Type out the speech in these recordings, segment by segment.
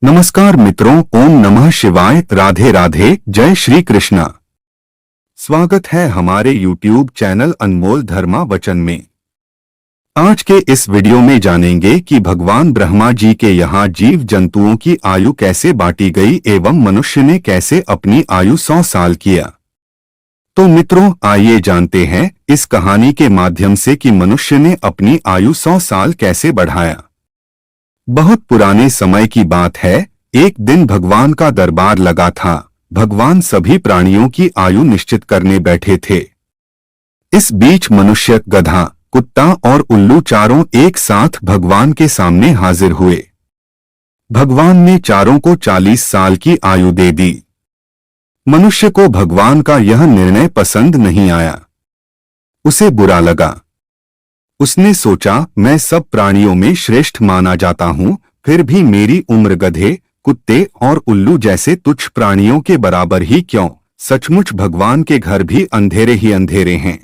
नमस्कार मित्रों, ओम नमः शिवाय, राधे राधे, जय श्री कृष्णा। स्वागत है हमारे YouTube चैनल अनमोल धर्मा वचन में। आज के इस वीडियो में जानेंगे कि भगवान ब्रह्मा जी के यहाँ जीव जंतुओं की आयु कैसे बांटी गई एवं मनुष्य ने कैसे अपनी आयु 100 साल किया। तो मित्रों, आइए जानते हैं इस कहानी के माध्यम से कि मनुष्य ने अपनी आयु 100 साल कैसे बढ़ाया। बहुत पुराने समय की बात है। एक दिन भगवान का दरबार लगा था। भगवान सभी प्राणियों की आयु निश्चित करने बैठे थे। इस बीच मनुष्य, गधा, कुत्ता और उल्लू चारों एक साथ भगवान के सामने हाजिर हुए। भगवान ने चारों को 40 साल की आयु दे दी। मनुष्य को भगवान का यह निर्णय पसंद नहीं आया। उसे बुरा लगा। उसने सोचा, मैं सब प्राणियों में श्रेष्ठ माना जाता हूँ, फिर भी मेरी उम्र गधे, कुत्ते और उल्लू जैसे तुच्छ प्राणियों के बराबर ही क्यों? सचमुच भगवान के घर भी अंधेरे ही अंधेरे हैं।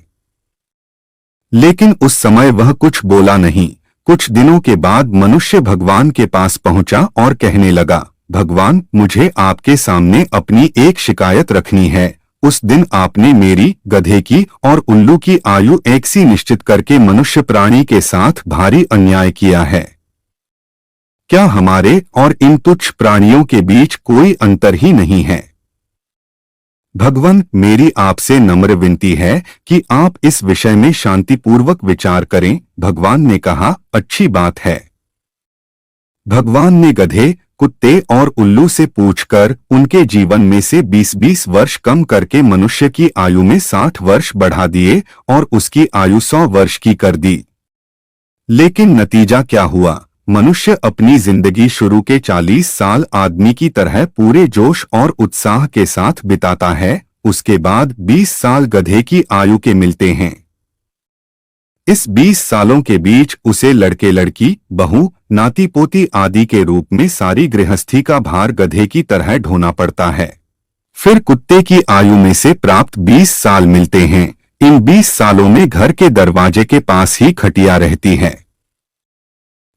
लेकिन उस समय वह कुछ बोला नहीं। कुछ दिनों के बाद मनुष्य भगवान के पास पहुंचा और कहने लगा, भगवान, मुझे आपके सामने अपनी एक शिकायत रखनी है। उस दिन आपने मेरी, गधे की और उल्लू की आयु एक सी निश्चित करके मनुष्य प्राणी के साथ भारी अन्याय किया है। क्या हमारे और इन तुच्छ प्राणियों के बीच कोई अंतर ही नहीं है? भगवान, मेरी आपसे नम्र विनती है कि आप इस विषय में शांतिपूर्वक विचार करें। भगवान ने कहा, अच्छी बात है। भगवान ने गधे, कुत्ते और उल्लू से पूछकर उनके जीवन में से 20-20 वर्ष कम करके मनुष्य की आयु में 60 वर्ष बढ़ा दिए और उसकी आयु 100 वर्ष की कर दी। लेकिन नतीजा क्या हुआ? मनुष्य अपनी जिंदगी शुरू के 40 साल आदमी की तरह पूरे जोश और उत्साह के साथ बिताता है। उसके बाद 20 साल गधे की आयु के मिलते हैं। इस 20 सालों के बीच उसे लड़के लड़की, बहू, नाती पोती आदि के रूप में सारी गृहस्थी का भार गधे की तरह ढोना पड़ता है। फिर कुत्ते की आयु में से प्राप्त 20 साल मिलते हैं। इन 20 सालों में घर के दरवाजे के पास ही खटिया रहती है।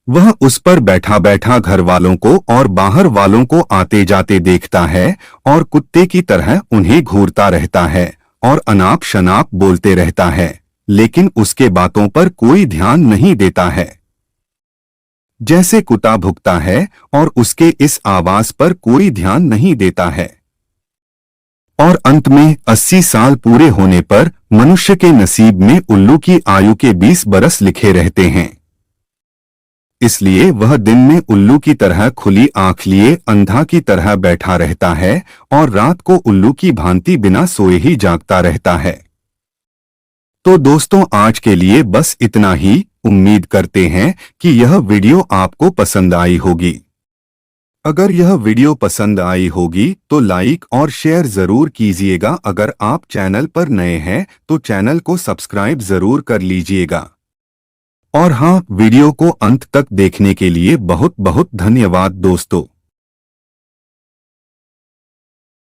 वह उस पर बैठा बैठा घर वालों को और बाहर वालों को आते जाते देखता है और कुत्ते की तरह उन्हें घूरता रहता है और अनाप शनाप बोलते रहता है, लेकिन उसके बातों पर कोई ध्यान नहीं देता है। जैसे कुत्ता भुंकता है और उसके इस आवाज पर कोई ध्यान नहीं देता है। और अंत में 80 साल पूरे होने पर मनुष्य के नसीब में उल्लू की आयु के 20 बरस लिखे रहते हैं। इसलिए वह दिन में उल्लू की तरह खुली आंख लिए अंधा की तरह बैठा रहता है और रात को उल्लू की भांति बिना सोए ही जागता रहता है। तो दोस्तों, आज के लिए बस इतना ही। उम्मीद करते हैं कि यह वीडियो आपको पसंद आई होगी। अगर यह वीडियो पसंद आई होगी तो लाइक और शेयर जरूर कीजिएगा। अगर आप चैनल पर नए हैं तो चैनल को सब्सक्राइब जरूर कर लीजिएगा। और हाँ, वीडियो को अंत तक देखने के लिए बहुत बहुत धन्यवाद दोस्तों।